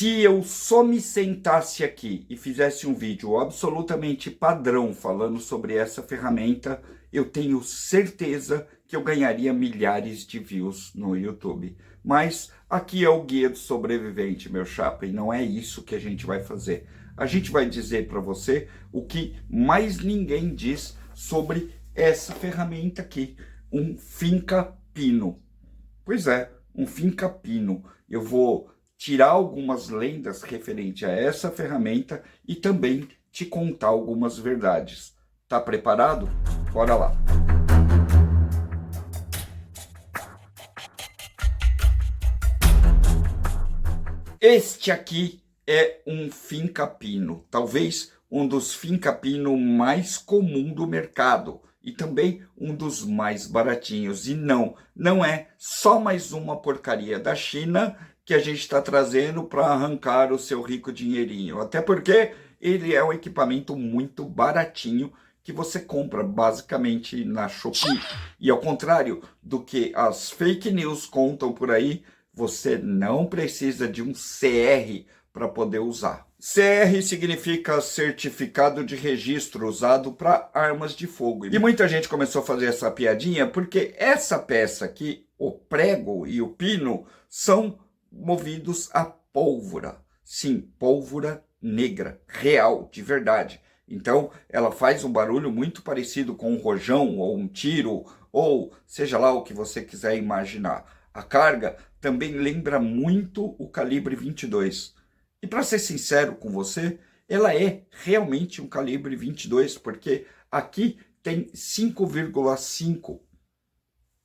Se eu só me sentasse aqui e fizesse um vídeo absolutamente padrão falando sobre essa ferramenta, eu tenho certeza que eu ganharia milhares de views no YouTube. Mas aqui é o Guia do Sobrevivente, meu chapa, e não é isso que a gente vai fazer. A gente vai dizer para você o que mais ninguém diz sobre essa ferramenta aqui, um finca-pino. Pois é, um finca-pino. Eu vou tirar algumas lendas referente a essa ferramenta e também te contar algumas verdades. Tá preparado? Bora lá! Este aqui é um finca-pino, talvez um dos finca-pino mais comum do mercado e também um dos mais baratinhos. E não é só mais uma porcaria da China que a gente está trazendo para arrancar o seu rico dinheirinho. Até porque ele é um equipamento muito baratinho que você compra basicamente na Shopee. E ao contrário do que as fake news contam por aí, você não precisa de um CR para poder usar. CR significa Certificado de Registro, usado para armas de fogo. E muita gente começou a fazer essa piadinha porque essa peça aqui, o prego e o pino, são movidos a pólvora. Sim, pólvora negra, real, de verdade. Então, ela faz um barulho muito parecido com um rojão ou um tiro, ou seja lá o que você quiser imaginar. A carga também lembra muito o calibre 22. E para ser sincero com você, ela é realmente um calibre 22, porque aqui tem 5,5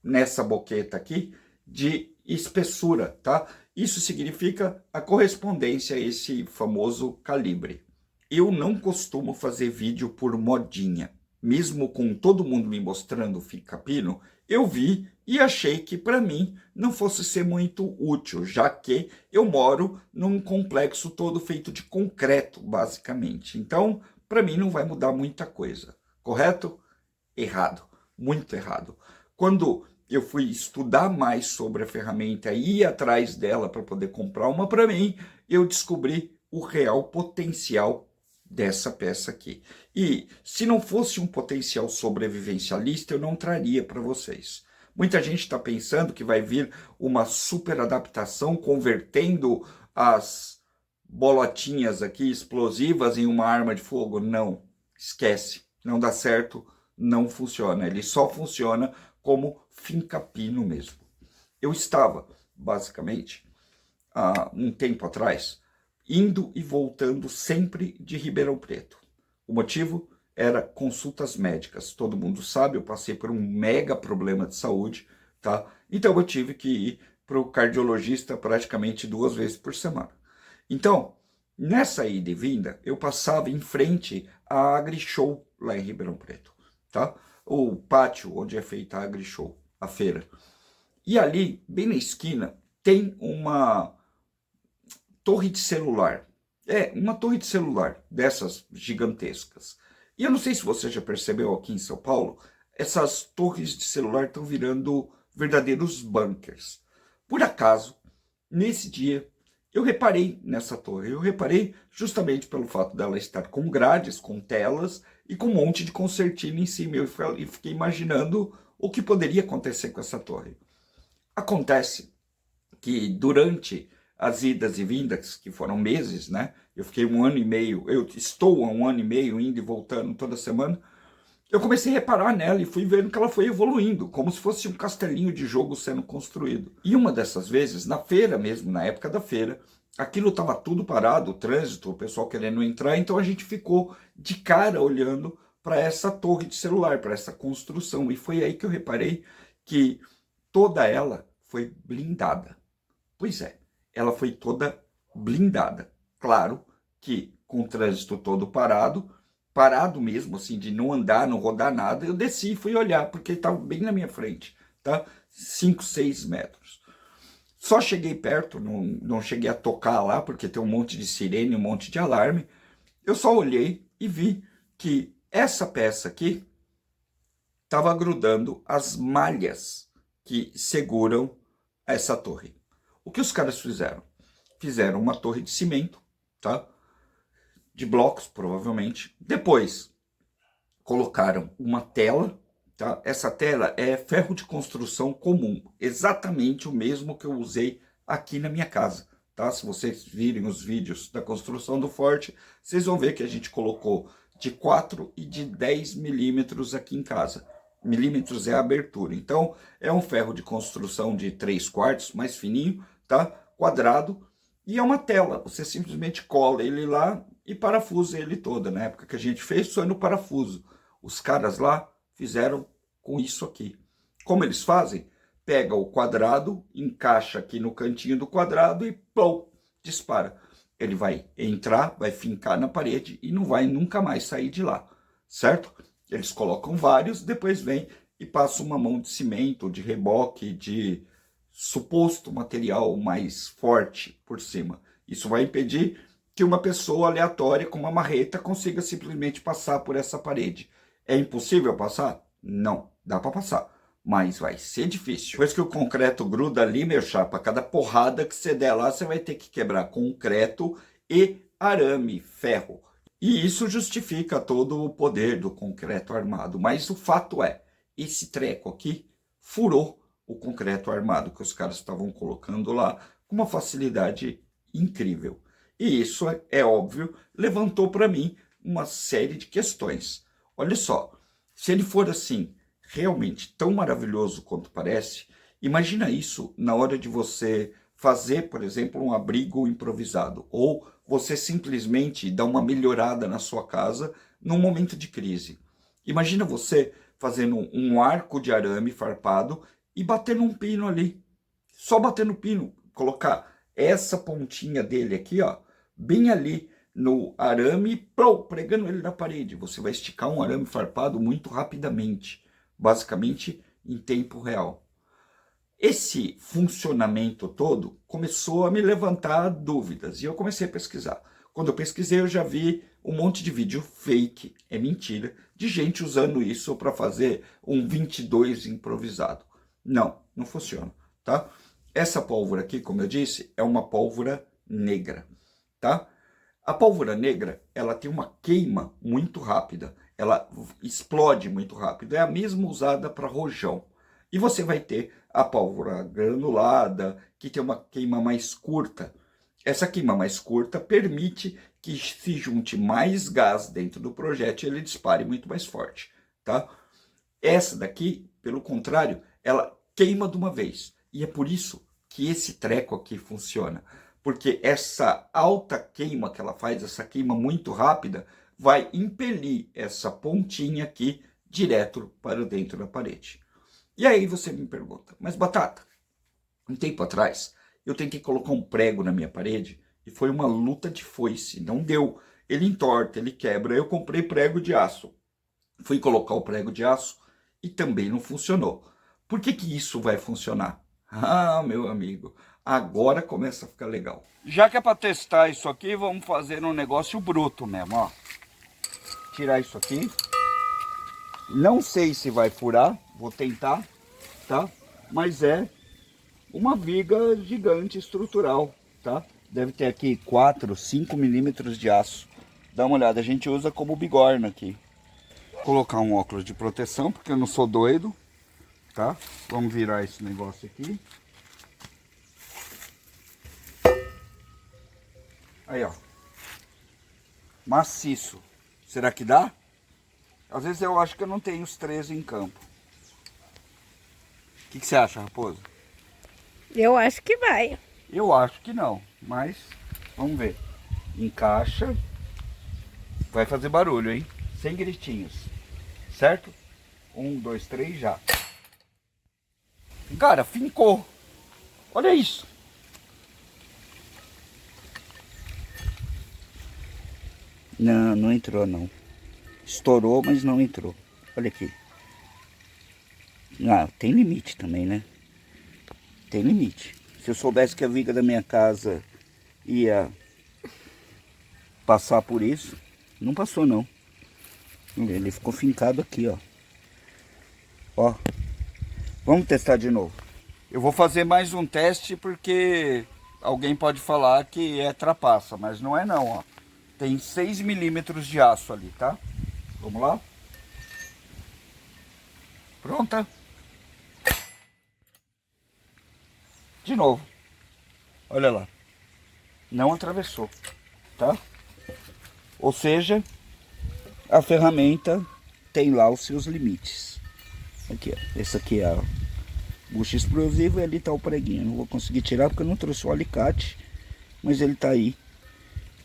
nessa boqueta aqui de espessura, tá? Isso significa a correspondência a esse famoso calibre. Eu não costumo fazer vídeo por modinha. Mesmo com todo mundo me mostrando o finca-pino, eu vi e achei que para mim não fosse ser muito útil, já que eu moro num complexo todo feito de concreto, basicamente. Então, para mim não vai mudar muita coisa. Correto? Errado. Muito errado. Quando eu fui estudar mais sobre a ferramenta e ir atrás dela para poder comprar uma para mim, eu descobri o real potencial dessa peça aqui. E se não fosse um potencial sobrevivencialista, eu não traria para vocês. Muita gente está pensando que vai vir uma super adaptação convertendo as bolotinhas aqui explosivas em uma arma de fogo. Não, esquece, não dá certo, não funciona. Ele só funciona como finca-pino mesmo. Eu estava, basicamente, há um tempo atrás, indo e voltando sempre de Ribeirão Preto. O motivo era consultas médicas. Todo mundo sabe, eu passei por um mega problema de saúde, tá? Então eu tive que ir para o cardiologista praticamente 2 vezes por semana. Então, nessa ida e vinda, eu passava em frente à AgriShow lá em Ribeirão Preto, tá? O pátio onde é feita a AgriShow, a feira. E ali, bem na esquina, tem uma torre de celular. É, uma torre de celular dessas gigantescas. E eu não sei se você já percebeu aqui em São Paulo, essas torres de celular estão virando verdadeiros bunkers. Por acaso, nesse dia, eu reparei nessa torre. Eu reparei justamente pelo fato dela estar com grades, com telas e com um monte de concertina em cima. Eu fiquei imaginando o que poderia acontecer com essa torre. Acontece que durante as idas e vindas, que foram meses, né? Eu fiquei 1 ano e meio, eu estou há 1 ano e meio indo e voltando toda semana. Eu comecei a reparar nela e fui vendo que ela foi evoluindo, como se fosse um castelinho de jogo sendo construído. E uma dessas vezes, na feira mesmo, na época da feira, aquilo estava tudo parado, o trânsito, o pessoal querendo entrar, então a gente ficou de cara olhando para essa torre de celular, para essa construção. E foi aí que eu reparei que toda ela foi blindada. Pois é, ela foi toda blindada. Claro que com o trânsito todo parado mesmo, assim, de não andar, não rodar nada, eu desci e fui olhar, porque ele estava bem na minha frente, tá? 5, 6 metros. Só cheguei perto, não cheguei a tocar lá, porque tem um monte de sirene, um monte de alarme. Eu só olhei e vi que essa peça aqui estava grudando as malhas que seguram essa torre. O que os caras fizeram? fizeram uma torre de cimento, tá? De blocos, provavelmente. Depois, colocaram uma tela, tá? Essa tela é ferro de construção comum, exatamente o mesmo que eu usei aqui na minha casa, tá? Se vocês virem os vídeos da construção do forte, vocês vão ver que a gente colocou de 4 e de 10 milímetros aqui em casa. Milímetros é a abertura. Então, é um ferro de construção de 3/4, mais fininho, tá? Quadrado. E é uma tela. Você simplesmente cola ele lá e parafusa ele toda. Na época que a gente fez, foi no parafuso. Os caras lá fizeram com isso aqui. Como eles fazem? Pega o quadrado, encaixa aqui no cantinho do quadrado e plou, dispara. Ele vai entrar, vai fincar na parede e não vai nunca mais sair de lá, certo? Eles colocam vários, depois vem e passa uma mão de cimento, de reboque, de suposto material mais forte por cima. Isso vai impedir que uma pessoa aleatória com uma marreta consiga simplesmente passar por essa parede. É impossível passar? Não, dá para passar, mas vai ser difícil. Depois que o concreto gruda ali, meu chapa, cada porrada que você der lá, você vai ter que quebrar concreto e arame, ferro. E isso justifica todo o poder do concreto armado. Mas o fato é, esse treco aqui furou o concreto armado que os caras estavam colocando lá com uma facilidade incrível. E isso, é óbvio, levantou para mim uma série de questões. Olha só, se ele for assim, realmente tão maravilhoso quanto parece, imagina isso na hora de você fazer, por exemplo, um abrigo improvisado, ou você simplesmente dar uma melhorada na sua casa num momento de crise. Imagina você fazendo um arco de arame farpado e bater num pino ali. Só bater no pino, colocar essa pontinha dele aqui, ó, bem ali no arame, pregando ele na parede. Você vai esticar um arame farpado muito rapidamente, basicamente em tempo real. Esse funcionamento todo começou a me levantar dúvidas e eu comecei a pesquisar. Quando eu pesquisei, eu já vi um monte de vídeo fake, é mentira, de gente usando isso para fazer um 22 improvisado. Não, não funciona, tá? Essa pólvora aqui, como eu disse, é uma pólvora negra, tá? A pólvora negra, ela tem uma queima muito rápida, ela explode muito rápido, é a mesma usada para rojão. E você vai ter a pólvora granulada, que tem uma queima mais curta. Essa queima mais curta permite que se junte mais gás dentro do projétil e ele dispare muito mais forte, tá? Essa daqui, pelo contrário, ela queima de uma vez. E é por isso que esse treco aqui funciona. Porque essa alta queima que ela faz, essa queima muito rápida, vai impelir essa pontinha aqui direto para dentro da parede. E aí você me pergunta, mas Batata, um tempo atrás eu tentei colocar um prego na minha parede e foi uma luta de foice, não deu. Ele entorta, ele quebra, eu comprei prego de aço. Fui colocar o prego de aço e também não funcionou. Por que que isso vai funcionar? Ah, meu amigo, agora começa a ficar legal. Já que é para testar isso aqui, vamos fazer um negócio bruto mesmo, ó. Tirar isso aqui. Não sei se vai furar, vou tentar, tá? Mas é uma viga gigante estrutural, tá? Deve ter aqui 4, 5 milímetros de aço. Dá uma olhada, a gente usa como bigorna aqui. Vou colocar um óculos de proteção, porque eu não sou doido, tá? Vamos virar esse negócio aqui. Aí, ó. Maciço. Será que dá? Às vezes eu acho que eu não tenho os 13 em campo. O que você acha, Raposo? Eu acho que vai. Eu acho que não, mas vamos ver. Encaixa. Vai fazer barulho, hein? Sem gritinhos. Certo? 1, 2, 3, já. Cara, fincou. Olha isso. Não, não entrou não. Estourou, mas não entrou. Olha aqui. Ah, tem limite também, né? Tem limite. Se eu soubesse que a viga da minha casa ia passar por isso, não passou não. Ele ficou fincado aqui, ó. Ó. Vamos testar de novo. Eu vou fazer mais um teste porque alguém pode falar que é trapaça, mas não é não, ó. Tem 6 milímetros de aço ali, tá? Vamos lá? Pronta? De novo. Olha lá. Não atravessou, tá? Ou seja, a ferramenta tem lá os seus limites. Aqui, ó. Esse aqui é a bucha explosiva e ali tá o preguinho. Não vou conseguir tirar porque eu não trouxe o alicate, mas ele tá aí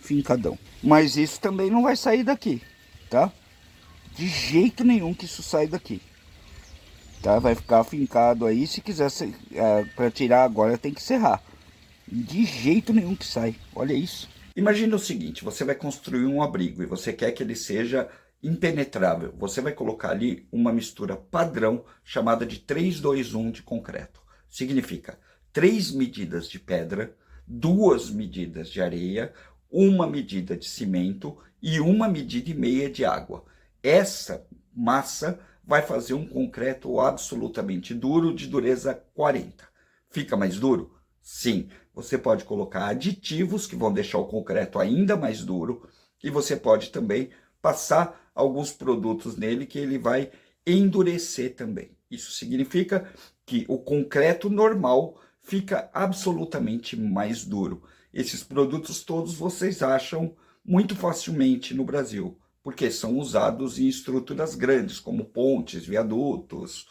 fincadão. Mas isso também não vai sair daqui, tá? De jeito nenhum que isso sai daqui. Tá? Vai ficar fincado aí. Se quiser para tirar agora tem que serrar. De jeito nenhum que sai. Olha isso. Imagina o seguinte, você vai construir um abrigo e você quer que ele seja impenetrável. Você vai colocar ali uma mistura padrão chamada de 3-2-1 de concreto. Significa 3 medidas de pedra, 2 medidas de areia, 1 medida de cimento e 1 medida e meia de água. Essa massa vai fazer um concreto absolutamente duro, de dureza 40. Fica mais duro? Sim. Você pode colocar aditivos que vão deixar o concreto ainda mais duro e você pode também passar alguns produtos nele que ele vai endurecer também. Isso significa que o concreto normal fica absolutamente mais duro. Esses produtos todos vocês acham muito facilmente no Brasil, porque são usados em estruturas grandes, como pontes, viadutos,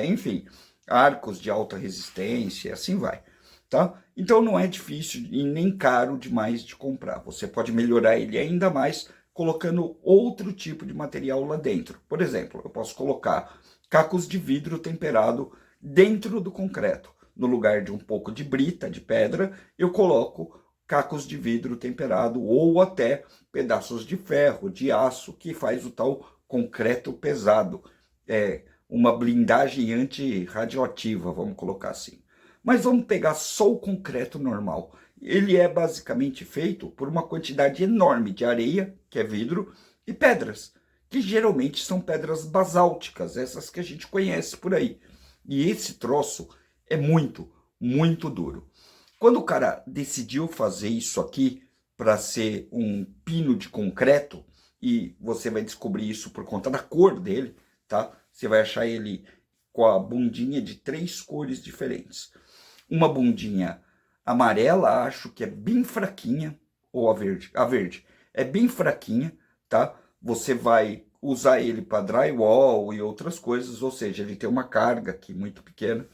enfim, arcos de alta resistência, assim vai. Tá? Então não é difícil e nem caro demais de comprar. Você pode melhorar ele ainda mais colocando outro tipo de material lá dentro. Por exemplo, eu posso colocar cacos de vidro temperado dentro do concreto. No lugar de um pouco de brita, de pedra, eu coloco cacos de vidro temperado ou até pedaços de ferro, de aço, que faz o tal concreto pesado. Uma blindagem antirradioativa, vamos colocar assim. Mas vamos pegar só o concreto normal. Ele é basicamente feito por uma quantidade enorme de areia, que é vidro, e pedras, que geralmente são pedras basálticas, essas que a gente conhece por aí. E esse troço é muito, muito duro. Quando o cara decidiu fazer isso aqui para ser um pino de concreto, e você vai descobrir isso por conta da cor dele, tá? Você vai achar ele com a bundinha de 3 cores diferentes. Uma bundinha amarela, acho que é bem fraquinha, ou a verde é bem fraquinha, tá? Você vai usar ele para drywall e outras coisas, ou seja, ele tem uma carga aqui muito pequena.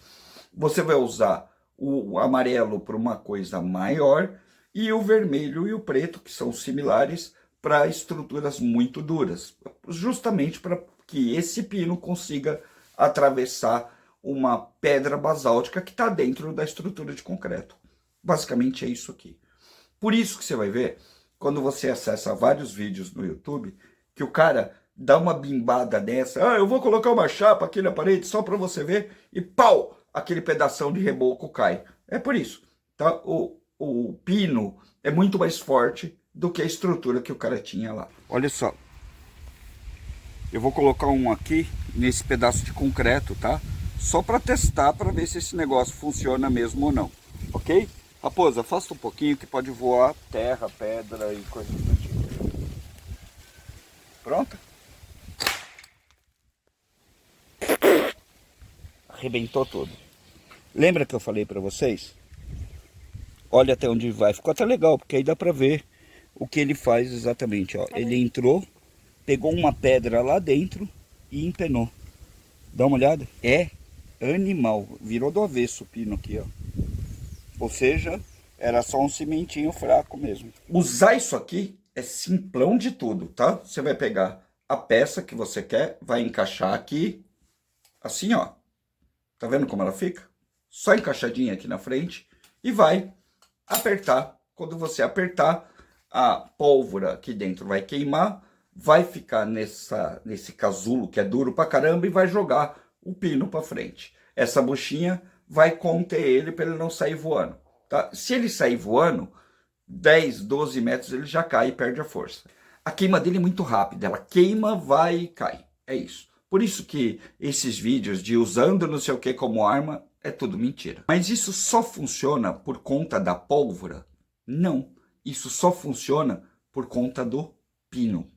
Você vai usar o amarelo para uma coisa maior e o vermelho e o preto, que são similares, para estruturas muito duras, justamente para que esse pino consiga atravessar uma pedra basáltica que está dentro da estrutura de concreto. Basicamente é isso aqui. Por isso que você vai ver, quando você acessa vários vídeos no YouTube, que o cara dá uma bimbada dessa, eu vou colocar uma chapa aqui na parede só para você ver, e pau, aquele pedação de reboco cai. É por isso, tá? O pino é muito mais forte do que a estrutura que o cara tinha lá. Olha só, eu vou colocar um aqui nesse pedaço de concreto, tá? Só para testar, para ver se esse negócio funciona mesmo ou não, ok? Raposa, afasta um pouquinho que pode voar terra, pedra e coisas do tipo. Pronto? Arrebentou tudo. Lembra que eu falei para vocês? Olha até onde vai. Ficou até legal, porque aí dá para ver o que ele faz exatamente. Ó. Ele entrou, pegou uma pedra lá dentro e empenou. Dá uma olhada. É animal. Virou do avesso o pino aqui, ó. Ou seja, era só um cimentinho fraco mesmo. Usar isso aqui é simplão de tudo, tá? Você vai pegar a peça que você quer, vai encaixar aqui, assim, ó. Tá vendo como ela fica? Só encaixadinha aqui na frente e vai apertar. Quando você apertar, a pólvora aqui dentro vai queimar, vai ficar nesse casulo que é duro pra caramba e vai jogar o pino pra frente. Essa buchinha vai conter ele para ele não sair voando, tá? Se ele sair voando, 10, 12 metros ele já cai e perde a força. A queima dele é muito rápida, ela queima, vai e cai, é isso. Por isso que esses vídeos de usando não sei o que como arma é tudo mentira. Mas isso só funciona por conta da pólvora? Não, isso só funciona por conta do pino.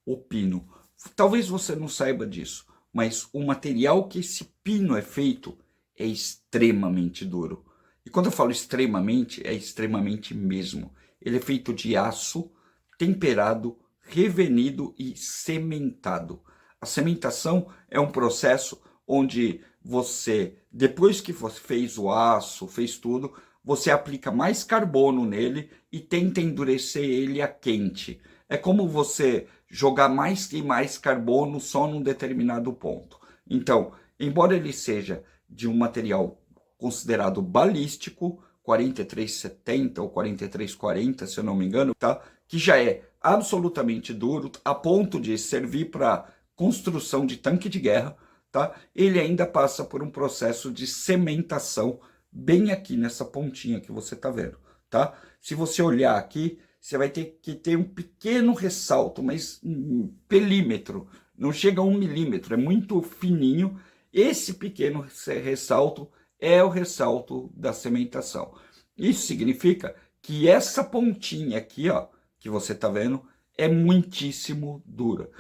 O pino. Talvez você não saiba disso, mas o material que esse pino é feito é extremamente duro. E quando eu falo extremamente, é extremamente mesmo. Ele é feito de aço, temperado, revenido e cementado. A cementação é um processo onde você, depois que você fez o aço, fez tudo, você aplica mais carbono nele e tenta endurecer ele a quente. É como você jogar mais e mais carbono só num determinado ponto. Então, embora ele seja de um material considerado balístico, 4370 ou 4340, se eu não me engano, tá? Que já é absolutamente duro, a ponto de servir para construção de tanque de guerra, tá? Ele ainda passa por um processo de cementação bem aqui nessa pontinha que você está vendo, tá? Se você olhar aqui, você vai ter que ter um pequeno ressalto, mas um milímetro, não chega a 1 milímetro, é muito fininho. Esse pequeno ressalto é o ressalto da cementação. Isso significa que essa pontinha aqui, ó, que você está vendo, é muitíssimo dura.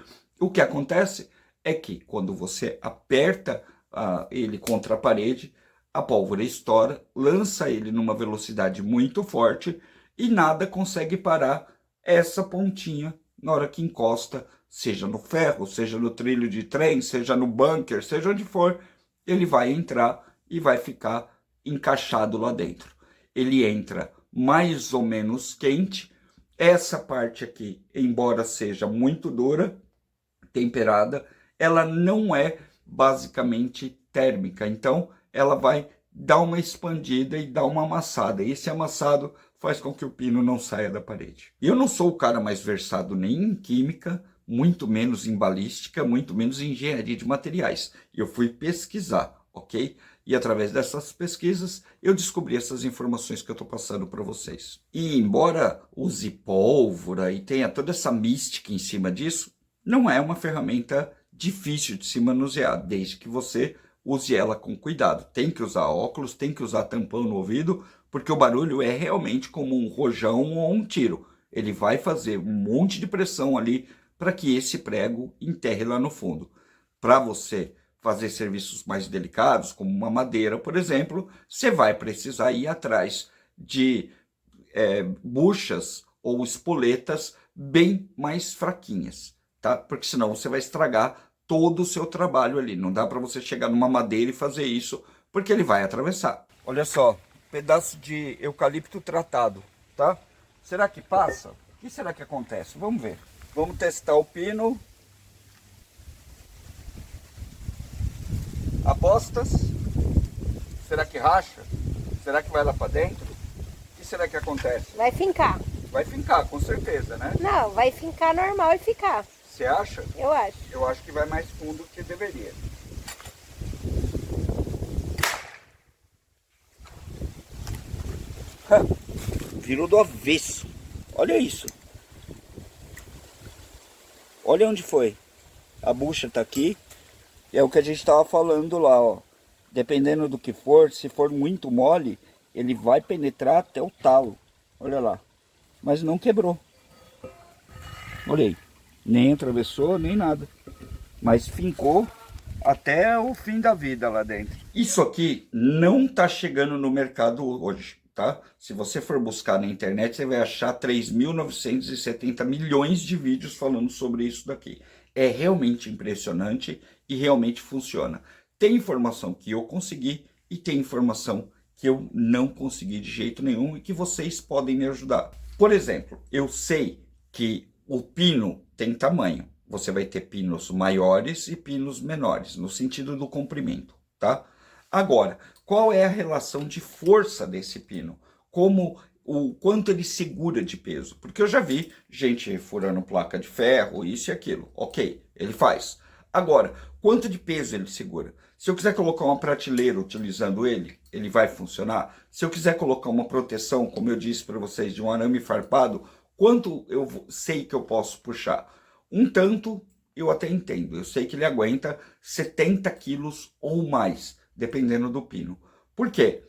O que acontece é que quando você aperta ele contra a parede, a pólvora estoura, lança ele numa velocidade muito forte e nada consegue parar essa pontinha na hora que encosta, seja no ferro, seja no trilho de trem, seja no bunker, seja onde for, ele vai entrar e vai ficar encaixado lá dentro. Ele entra mais ou menos quente. Essa parte aqui, embora seja muito dura, temperada, ela não é basicamente térmica. Então, ela vai dar uma expandida e dar uma amassada. E esse amassado faz com que o pino não saia da parede. Eu não sou o cara mais versado nem em química, muito menos em balística, muito menos em engenharia de materiais. Eu fui pesquisar, ok? E através dessas pesquisas, eu descobri essas informações que eu estou passando para vocês. E embora use pólvora e tenha toda essa mística em cima disso, não é uma ferramenta difícil de se manusear, desde que você use ela com cuidado. Tem que usar óculos, tem que usar tampão no ouvido, porque o barulho é realmente como um rojão ou um tiro. Ele vai fazer um monte de pressão ali para que esse prego enterre lá no fundo. Para você fazer serviços mais delicados, como uma madeira, por exemplo, você vai precisar ir atrás de buchas ou espoletas bem mais fraquinhas, tá? Porque senão você vai estragar todo o seu trabalho ali. Não dá para você chegar numa madeira e fazer isso, porque ele vai atravessar. Olha só, pedaço de eucalipto tratado, tá? Será que passa? O que será que acontece? Vamos ver. Vamos testar o pino. Apostas? Será que racha? Será que vai lá para dentro? O que será que acontece? Vai fincar. Vai fincar, com certeza, né? Não, vai fincar normal e ficar. Você acha? Eu acho. Eu acho que vai mais fundo do que deveria. Virou do avesso. Olha isso. Olha onde foi. A bucha tá aqui. É o que a gente estava falando lá, ó. Dependendo do que for, se for muito mole, ele vai penetrar até o talo. Olha lá. Mas não quebrou. Olha aí. Nem atravessou, nem nada. Mas fincou até o fim da vida lá dentro. Isso aqui não tá chegando no mercado hoje, tá? Se você for buscar na internet, você vai achar 3.970 milhões de vídeos falando sobre isso daqui. É realmente impressionante e realmente funciona. Tem informação que eu consegui e tem informação que eu não consegui de jeito nenhum e que vocês podem me ajudar. Por exemplo, eu sei que o pino tem tamanho. Você vai ter pinos maiores e pinos menores, no sentido do comprimento, tá? Agora, qual é a relação de força desse pino? O quanto ele segura de peso? Porque eu já vi gente furando placa de ferro, isso e aquilo. Ok, ele faz. Agora, quanto de peso ele segura? Se eu quiser colocar uma prateleira utilizando ele, ele vai funcionar? Se eu quiser colocar uma proteção, como eu disse para vocês, de um arame farpado, quanto eu sei que eu posso puxar? Um tanto eu até entendo. Eu sei que ele aguenta 70 quilos ou mais. dependendo do pino. Por quê?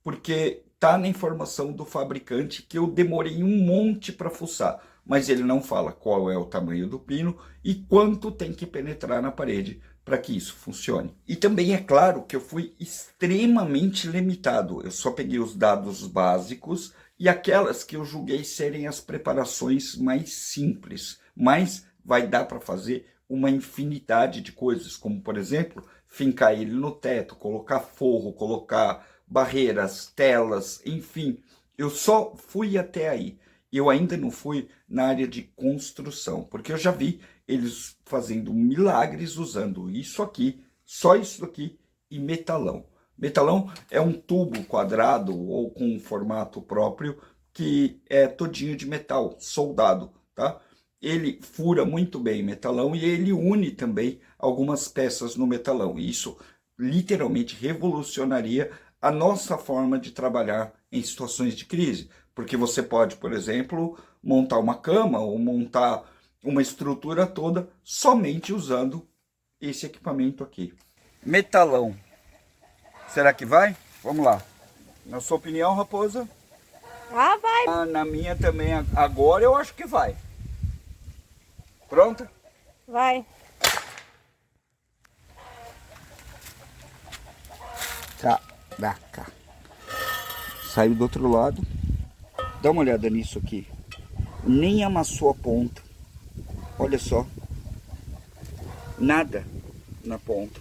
Porque tá na informação do fabricante que eu demorei um monte para fuçar, mas ele não fala qual é o tamanho do pino e quanto tem que penetrar na parede para que isso funcione. E também é claro que eu fui extremamente limitado. Eu só peguei os dados básicos e aquelas que eu julguei serem as preparações mais simples, mas vai dar para fazer uma infinidade de coisas, como por exemplo, fincar ele no teto, colocar forro, colocar barreiras, telas, enfim. Eu só fui até aí. Eu ainda não fui na área de construção, porque eu já vi eles fazendo milagres usando isso aqui, só isso aqui e metalão. Metalão é um tubo quadrado ou com um formato próprio que é todinho de metal, soldado, tá? Ele fura muito bem metalão e ele une também algumas peças no metalão. E isso literalmente revolucionaria a nossa forma de trabalhar em situações de crise. Porque você pode, por exemplo, montar uma cama ou montar uma estrutura toda somente usando esse equipamento aqui. Metalão. Será que vai? Vamos lá. Na sua opinião, Raposa? Ah, vai. Na minha também. Agora eu acho que vai. Pronto? Vai. Caraca. Saiu do outro lado. Dá uma olhada nisso aqui. Nem amassou a ponta. Olha só. Nada na ponta.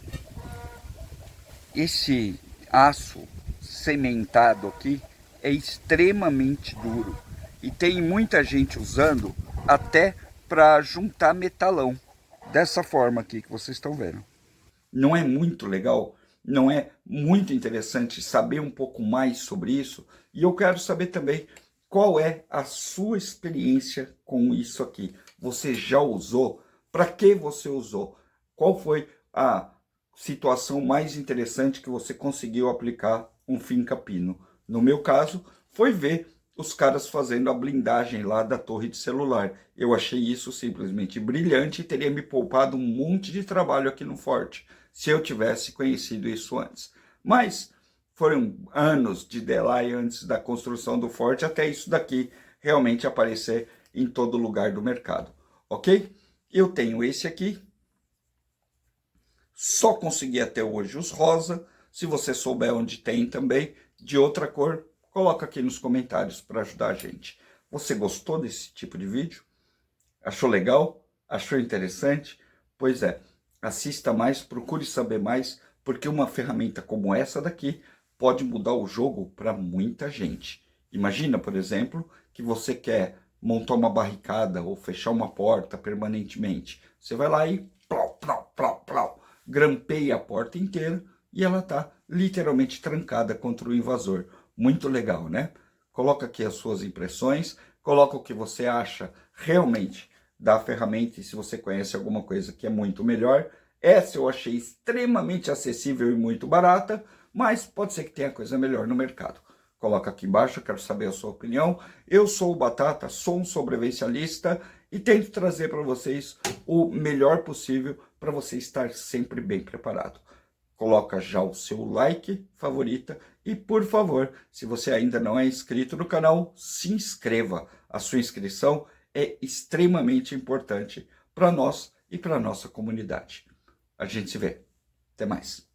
Esse aço cementado aqui é extremamente duro. E tem muita gente usando até para juntar metalão. Dessa forma aqui que vocês estão vendo. Não é muito legal? Não é muito interessante saber um pouco mais sobre isso? E eu quero saber também qual é a sua experiência com isso aqui. Você já usou? Para que você usou? Qual foi a situação mais interessante que você conseguiu aplicar um finca-pino? No meu caso, foi ver os caras fazendo a blindagem lá da torre de celular. Eu achei isso simplesmente brilhante e teria me poupado um monte de trabalho aqui no Forte, se eu tivesse conhecido isso antes. Mas foram anos de delay antes da construção do Forte até isso daqui realmente aparecer em todo lugar do mercado, ok? Eu tenho esse aqui, só consegui até hoje os rosa. Se você souber onde tem também, de outra cor, coloca aqui nos comentários para ajudar a gente. Você gostou desse tipo de vídeo? Achou legal? Achou interessante? Pois é, assista mais, procure saber mais, porque uma ferramenta como essa daqui pode mudar o jogo para muita gente. Imagina, por exemplo, que você quer montar uma barricada ou fechar uma porta permanentemente. Você vai lá e plau, plau, plau, plau, grampeia a porta inteira e ela está literalmente trancada contra o invasor. Muito legal, né? Coloca aqui as suas impressões, coloca o que você acha realmente da ferramenta e se você conhece alguma coisa que é muito melhor. Essa eu achei extremamente acessível e muito barata, mas pode ser que tenha coisa melhor no mercado. Coloca aqui embaixo, eu quero saber a sua opinião. Eu sou o Batata, sou um sobrevivencialista e tento trazer para vocês o melhor possível para você estar sempre bem preparado. Coloca já o seu like, favorita e, por favor, se você ainda não é inscrito no canal, se inscreva. A sua inscrição é extremamente importante para nós e para a nossa comunidade. A gente se vê. Até mais.